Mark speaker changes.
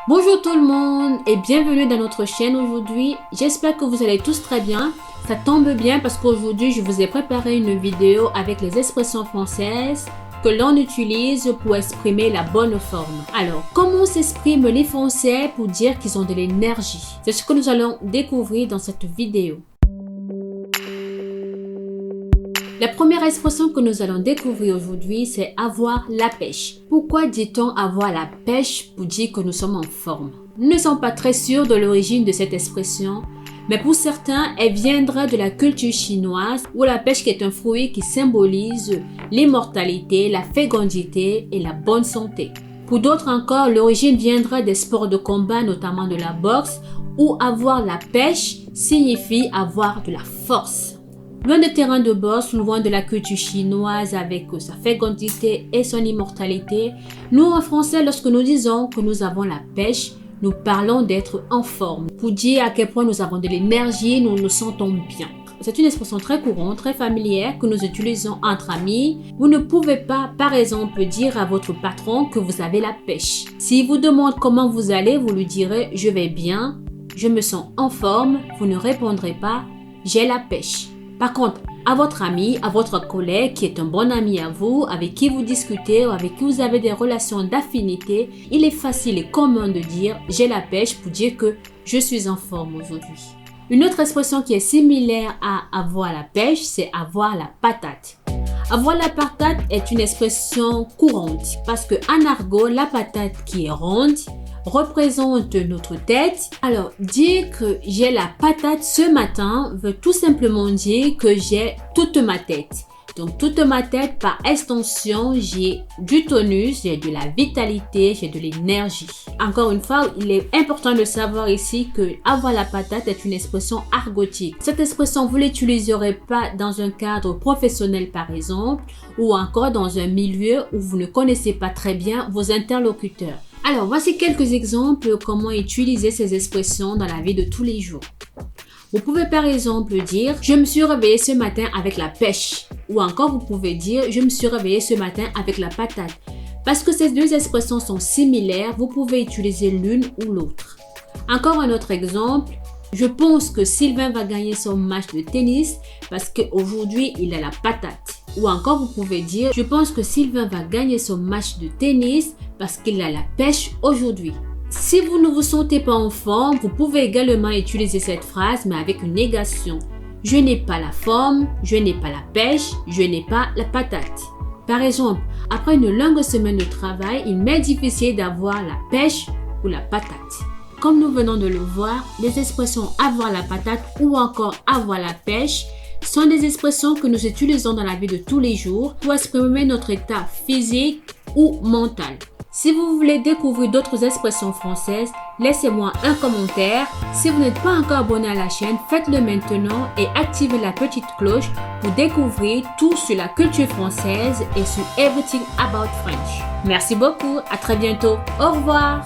Speaker 1: Bonjour tout le monde et bienvenue dans notre chaîne aujourd'hui. J'espère que vous allez tous très bien. Ça tombe bien parce qu'aujourd'hui je vous ai préparé une vidéo avec les expressions françaises que l'on utilise pour exprimer la bonne forme. Alors, comment s'expriment les Français pour dire qu'ils ont de l'énergie? C'est ce que nous allons découvrir dans cette vidéo. La première expression que nous allons découvrir aujourd'hui, c'est avoir la pêche. Pourquoi dit-on avoir la pêche pour dire que nous sommes en forme? Nous ne sommes pas très sûrs de l'origine de cette expression, mais pour certains, elle viendra de la culture chinoise où la pêche est un fruit qui symbolise l'immortalité, la fécondité et la bonne santé. Pour d'autres encore, l'origine viendra des sports de combat, notamment de la boxe, où avoir la pêche signifie avoir de la force. Loin des terrains de boxe, loin de la culture chinoise avec sa fécondité et son immortalité, nous en français, lorsque nous disons que nous avons la pêche, nous parlons d'être en forme. Pour dire à quel point nous avons de l'énergie, nous nous sentons bien. C'est une expression très courante, très familière que nous utilisons entre amis. Vous ne pouvez pas, par exemple, dire à votre patron que vous avez la pêche. S'il vous demande comment vous allez, vous lui direz « je vais bien »,« je me sens en forme », vous ne répondrez pas « j'ai la pêche ». Par contre, à votre ami, à votre collègue qui est un bon ami à vous, avec qui vous discutez ou avec qui vous avez des relations d'affinité, il est facile et commun de dire « j'ai la pêche » pour dire que je suis en forme aujourd'hui. Une autre expression qui est similaire à avoir la pêche, c'est avoir la patate. Avoir la patate est une expression courante parce qu'en argot, la patate qui est ronde représente notre tête. Alors, dire que j'ai la patate ce matin veut tout simplement dire que j'ai toute ma tête. Donc, toute ma tête, par extension, j'ai du tonus, j'ai de la vitalité, j'ai de l'énergie. Encore une fois, il est important de savoir ici que avoir la patate est une expression argotique. Cette expression, vous ne l'utiliserez pas dans un cadre professionnel, par exemple, ou encore dans un milieu où vous ne connaissez pas très bien vos interlocuteurs. Alors, voici quelques exemples de comment utiliser ces expressions dans la vie de tous les jours. Vous pouvez par exemple dire « je me suis réveillé ce matin avec la pêche » ou encore vous pouvez dire « je me suis réveillé ce matin avec la patate ». Parce que ces deux expressions sont similaires, vous pouvez utiliser l'une ou l'autre. Encore un autre exemple, je pense que Sylvain va gagner son match de tennis parce qu'aujourd'hui il a la patate. Ou encore vous pouvez dire « je pense que Sylvain va gagner son match de tennis parce qu'il a la pêche aujourd'hui ». Si vous ne vous sentez pas en forme, vous pouvez également utiliser cette phrase mais avec une négation. Je n'ai pas la forme, je n'ai pas la pêche, je n'ai pas la patate. Par exemple, après une longue semaine de travail, il m'est difficile d'avoir la pêche ou la patate. Comme nous venons de le voir, les expressions avoir la patate ou encore avoir la pêche sont des expressions que nous utilisons dans la vie de tous les jours pour exprimer notre état physique ou mental. Si vous voulez découvrir d'autres expressions françaises, laissez-moi un commentaire. Si vous n'êtes pas encore abonné à la chaîne, faites-le maintenant et activez la petite cloche pour découvrir tout sur la culture française et sur Everything About French. Merci beaucoup, à très bientôt, au revoir.